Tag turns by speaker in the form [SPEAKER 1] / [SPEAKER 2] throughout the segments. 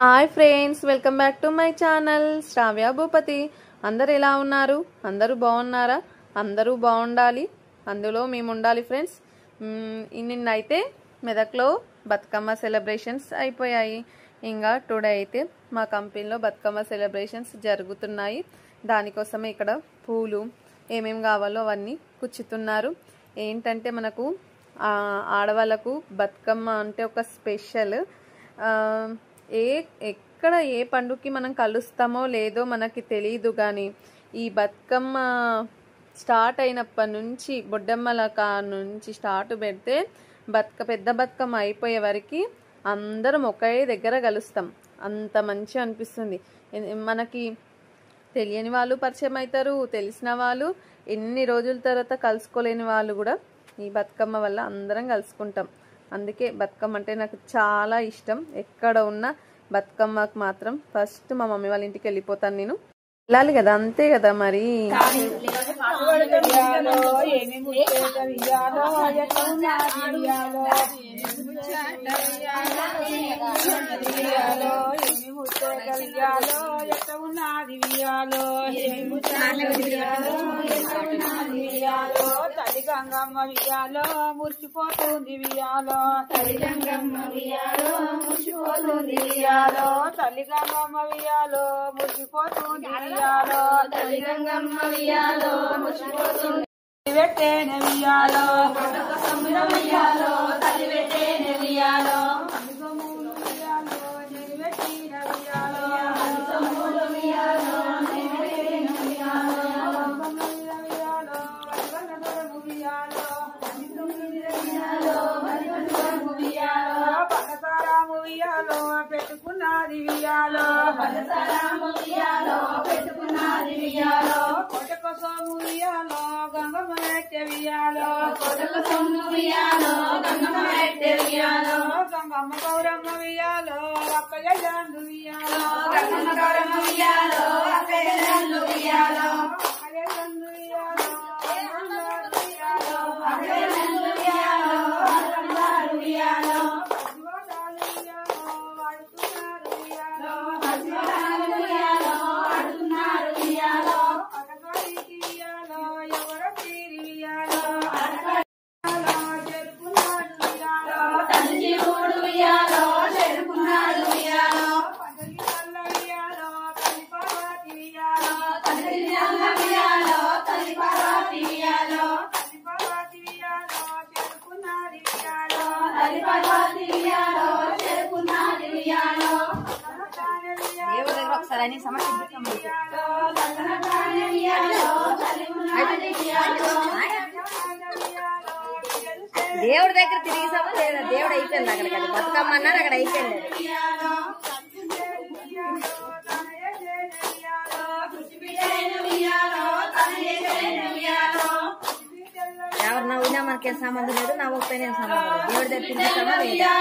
[SPEAKER 1] Hi friends, welcome back to my channel Sravya Bhupathi. అందరు ఎలా ఉన్నారు? అందరూ బాగున్నారా? అందరూ బాగుండాలి, అందులో మేము ఉండాలి ఫ్రెండ్స్. నిన్నైతే మెదక్లో బతుకమ్మ సెలబ్రేషన్స్ అయిపోయాయి. ఇంకా టుడే అయితే మా కంపెనీలో బతుకమ్మ సెలబ్రేషన్స్ జరుగుతున్నాయి. దానికోసమే ఇక్కడ పూలు ఏమేమి కావాలో అవన్నీ కుచ్చుతున్నారు. ఏంటంటే మనకు ఆడవాళ్ళకు బతుకమ్మ అంటే ఒక స్పెషల్. ఎక్కడ ఏ పండుగకి మనం కలుస్తామో లేదో మనకి తెలియదు, కానీ ఈ బతుకమ్మ స్టార్ట్ అయినప్పటి నుంచి బొడ్డమ్మల నుంచి స్టార్ట్ పెడితే పెద్ద బతుకమ్మ అయిపోయే వరకు అందరం ఒకే దగ్గర కలుస్తాం. అంత మంచిగా అనిపిస్తుంది. మనకి తెలియని వాళ్ళు పరిచయం అవుతారు, తెలిసిన వాళ్ళు ఎన్ని రోజుల తర్వాత కలుసుకోలేని వాళ్ళు కూడా ఈ బతుకమ్మ వల్ల అందరం కలుసుకుంటాం. అందుకే బతుకమ్మ అంటే నాకు చాలా ఇష్టం. ఎక్కడ ఉన్నా బతుకమ్మకు మాత్రం ఫస్ట్ మా మమ్మీ వాళ్ళ ఇంటికి వెళ్ళిపోతాను. నేను వెళ్ళాలి కదా, అంతే కదా మరి.
[SPEAKER 2] తల్లి గంగమ్మ వియాలో మురిసిపోతుంది వియాలో, తల్లి గంగమ్మ వియాలో మురిసిపోతుంది వియాలో, తల్లి గంగమ్మ వియాలో మురిసిపోతుంది వియాలో, తల్లి గంగమ్మ వియాలో మురిసిపోతుంది. పెట్టేనే వియాలో వియాలో, తల్లి పెట్టేనే వియాలో, పెట్టుకున్నది వియాలో, పెట్టుకున్నది వియాలో, కోటక సోము వియాలో గంగమ్మ పెట్టే వియాలో, కోటక సోము వియాలో గంగమ్మ పెట్టే వియాలో, గంగమ్మ గౌరమ్మ వియాలో అక్కయ్యందు వియాలో, గంగమ్మ గౌరమ్మ వియాలో అక్కయ్యందు వియాలో, అక్కయ్యందు వియాలో అక్కయ్యందు వియాలో అక్కయ్యందు వియాలో,
[SPEAKER 3] దేవుడి దగ్గర తిరిగిసామా లేదా? దేవుడు అయిపోయింది అక్కడ కదా, బతుకమ్మ అన్నారు అక్కడ అయిపోయింది. ఎవరు నవ్వినా మనకేం సంబంధం లేదు, నవ్వకపోయినా ఏం సంబంధం లేదు. దేవుడి దగ్గర తిరిగిసామా లేదా?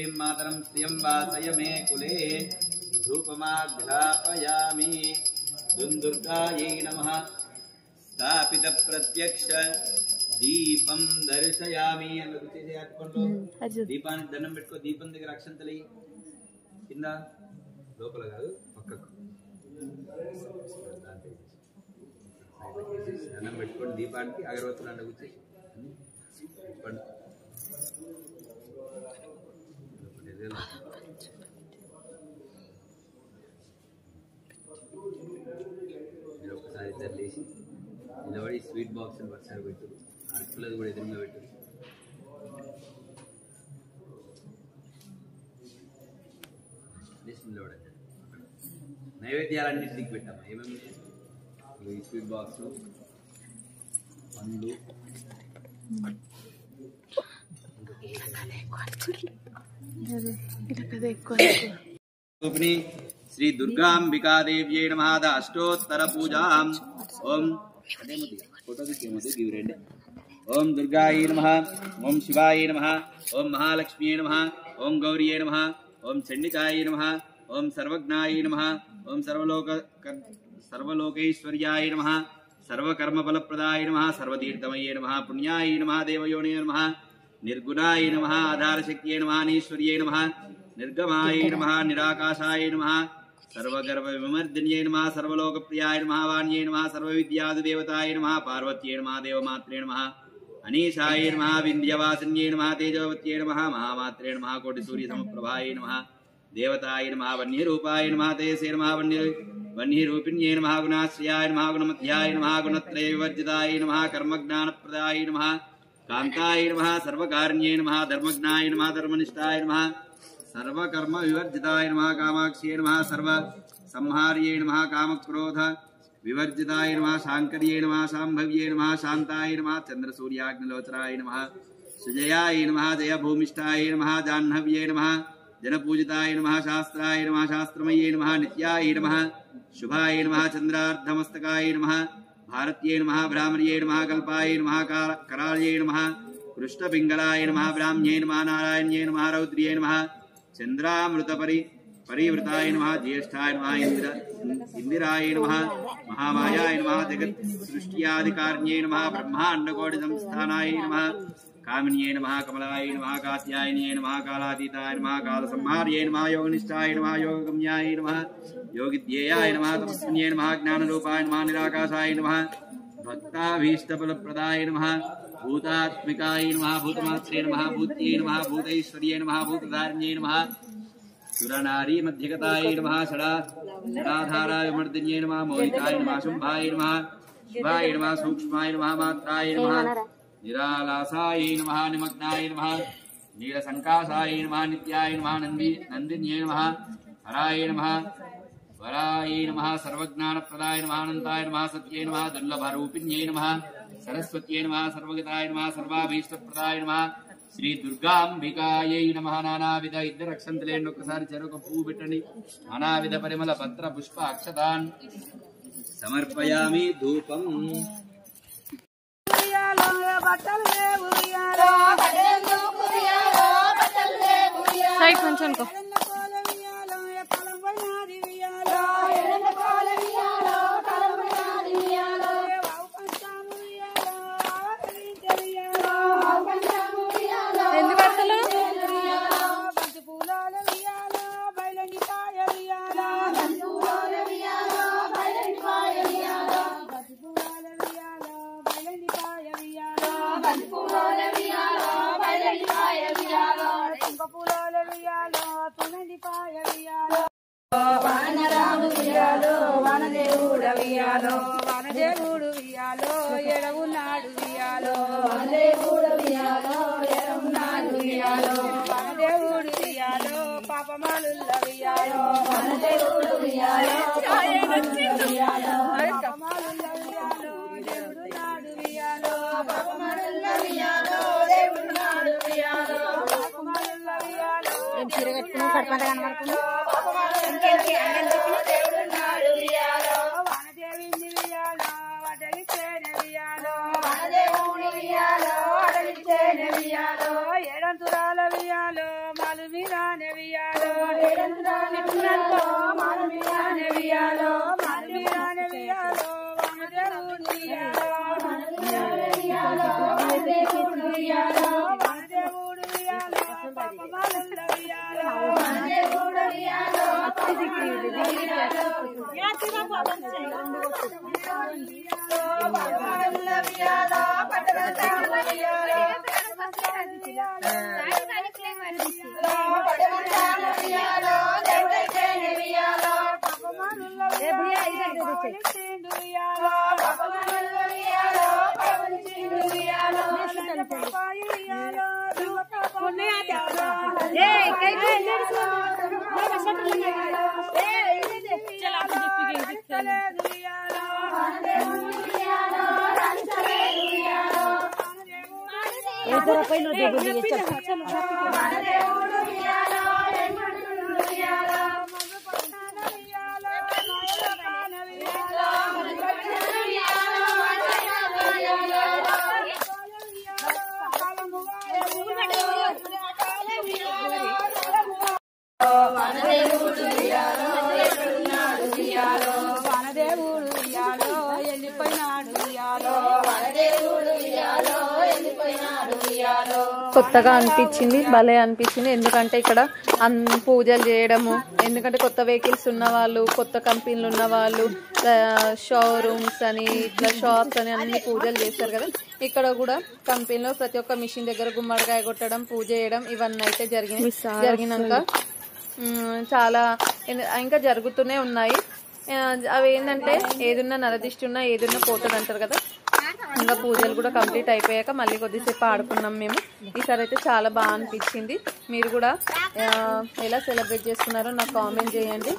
[SPEAKER 4] देवीं मातरं श्रियं वासय मे कुले रूपमाघ्रापयामि दुर्गायै नमः स्थापित प्रत्यक्ष दीपं दर्शयामि దీపానికి దండం పెట్టుకో దీపం దగ్గర అక్షంతలు కింద లోపల కాదు పక్కకు దండం పెట్టుకోండి దీపానికి అగరవత్తులు అండ కూర్చొని మీరు ఒకసారి ఇద్దరు లేచి నిలబడి స్వీట్ బాక్స్ వరుసగా పెట్టు అటులది కూడా ఎదురుగా పెట్టు నిలబడండి నైవేద్యాలన్నింటికి పెట్టాము ఏమేమి ఈ స్వీట్ బాక్స్ పండ్లు श्री दुर्गांबिकादेव्यै नमः अष्टोत्तर पूजाम् ओम ओम दुर्गायै नमः ओम शिवायै नमः ओम महालक्ष्म्यै नमः ओम गौर्यै नमः ओम चंडिकायै नमः ओम सर्वज्ञायै नमः ओम सर्वलोकैश्वर्याय नमः सर्वकर्मफलप्रदाय नमः सर्वतीर्थमये नमः पुण्याय नमः देवयोने नमः निर्गुणाय नमः आधारशक्त्यै नमः अनीश्वर्यै नमः निर्गमाय नमः निराकाशाय नमः सर्वगर्भविमर्दिन्यै नमः सर्वलोकप्रियाय नमः वाण्यै नमः सर्वविद्यादिदेवताय नमः पार्वत्यै नमः देवमात्रे नमः अनीशाय नमः विन्ध्यवासिन्यै नमः तेजोवत्यै नमः महामात्रे नमः कोटिसूर्यसमप्रभाय नमः देवताय नमः वन्यरूपाय नमः तेजसे नमः वन्यरूपिण्यै नमः गुणाश्रयाय नमः गुणमध्याय नमः गुणत्रयविवर्जिताय नमः कर्मज्ञानप्रदाय नमः कांताय नमः सर्वकार्ण्यै नमः धर्मज्ञाय नमः धर्मनिष्ठाय नमः सर्वकर्म विवर्जिताय नमः कामाक्ष्यै नमः सर्व संहार्यै नमः कामक्रोध विवर्जिताय नमः शांकर्यै नमः शांभव्यै नमः शांताय नमः चंद्रसूर्याग्निलोचनाय नमः सुजयाय नमः जयभूमिष्ठाय नमः जाह्नव्यै नमः जनपूजिताय नमः शास्त्राय नमः शास्त्रमये नमः नित्याय नमः शुभाय नमः चंद्रार्धमस्तकाय नमः भारत्यै नमः ब्राह्मण्यै नमः कल्पाय नमः कराळ्यै नमः कृष्णपिङ्गलाय नमः ब्राह्म्यै नमः नारायण्यै नमः रौद्र्यै नमः चंद्रामृतपरिवृताय नमः ज्येष्ठाय नमः इंदिराय नमः महामायाय नमः जगत्सृष्ट्यादिकार्ण्यै नमः ब्रह्माण्डकोटिसंस्थानाय नमः कामिन्यै नमः कमलाय नमः कात्यायन्यै नमः कालातीताय नमः कालसंहार्यै नमः योगनिष्ठाय नमः योगगम्याय नमः योगिध्येयाय नमः तपस्विन्यै नमः ज्ञानरूपाय नमः निराकाशाय नमः भक्ताभीष्टफलप्रदाय नमः भूतात्मिकाय नमः भूतमात्रे नमः भूत्यै नमः भूतैश्वर्यै नमः भूतधारिण्यै नमः सुरनारी मध्यगताय नमः षडाधाराय विमर्दिन्यै नमः मौलिकाय नमः शुम्भाय नमः शिवाय नमः सूक्ष्माय नमः मात्राय नमः निरालासाय नमः निमग्नाय नमः नीलसंकाशाय नमः नित्याय नमः नन्दिन्यै नमः हराय नमः वराय नमः सर्वज्ञानप्रदाय नमः अनन्ताय नमः सत्यै नमः दुर्लभरूपिण्यै नमः सरस्वत्यै नमः सर्वगताय नमः सर्वाभीष्टप्रदाय नमः श्री दुर्गांबिकायै नमः नानाविध इద్దరు అక్షంతలేండి ఒక్కసారి చెరొక పువ్వు పెట్టండి నానావిధ పరిమళ పత్ర పుష్ప అక్షతాన్ సమర్పయామి ధూపం
[SPEAKER 1] సైడ్ కొంచెం
[SPEAKER 2] వానదేవుడు వియాలో ఎడవున్నాడు వియాలో వానదేవుడు వియాలో ఎడవున్నాడు వియాలో వానదేవుడు వియాలో పాపమాలుల్ల వియాలో వానదేవుడు వియాలో పాపమాలుల్ల వియాలో దేవుడు నాడు వియాలో పాపమాలుల్ల వియాలో దేవుడు నాడు వియాలో పాపమాలుల్ల వియాలో
[SPEAKER 3] చిరగట్టుకుని కడపంట కనబడుతుంది
[SPEAKER 2] దేవుడు నాడు వియాలో వానదేవిని వియాలో అడలిచేనే వియాలో వానదేవుని వియాలో అడలిచేనే వియాలో ఏడంతురాల వియాలో మాలు మీరా నిప్పులతో మానవీయానే వియాలో మానవీయానే వియాలో వానదేవుడు వియాలో వానదేవుడు వియాలో వానదేవుడు వియాలో వానదేవుడు వియాలో పాపమాలల్ల వియాలో వానదేవుడు వియాలో పాపమాలల్ల వియాలో పట్టణాల వియాలో
[SPEAKER 1] కొత్తగా అనిపించింది, భలే అనిపించింది. ఎందుకంటే ఇక్కడ పూజలు చేయడము, ఎందుకంటే కొత్త వెహికల్స్ ఉన్న వాళ్ళు, కొత్త కంపెనీలు ఉన్న వాళ్ళు, షోరూమ్స్ అని ఇట్లా షాప్స్ అని అన్ని పూజలు చేస్తారు కదా. ఇక్కడ కూడా కంపెనీలో ప్రతి ఒక్క మిషన్ దగ్గర గుమ్మడికాయ కొట్టడం, పూజ చేయడం ఇవన్నీ అయితే జరిగినాక చాలా ఇంకా జరుగుతూనే ఉన్నాయి. అవి ఏంటంటే ఏదున్నా నరదిష్టి ఉన్నా ఏదున్నా పోతుంది అంటారు కదా. ఇంకా పూజలు కూడా కంప్లీట్ అయిపోయాక మళ్ళీ కొద్దిసేపు ఆడుకున్నాం మేము. ఈసారి అయితే చాలా బాగా అనిపించింది. మీరు కూడా ఎలా సెలబ్రేట్ చేసుకున్నారో నాకు కామెంట్ చేయండి.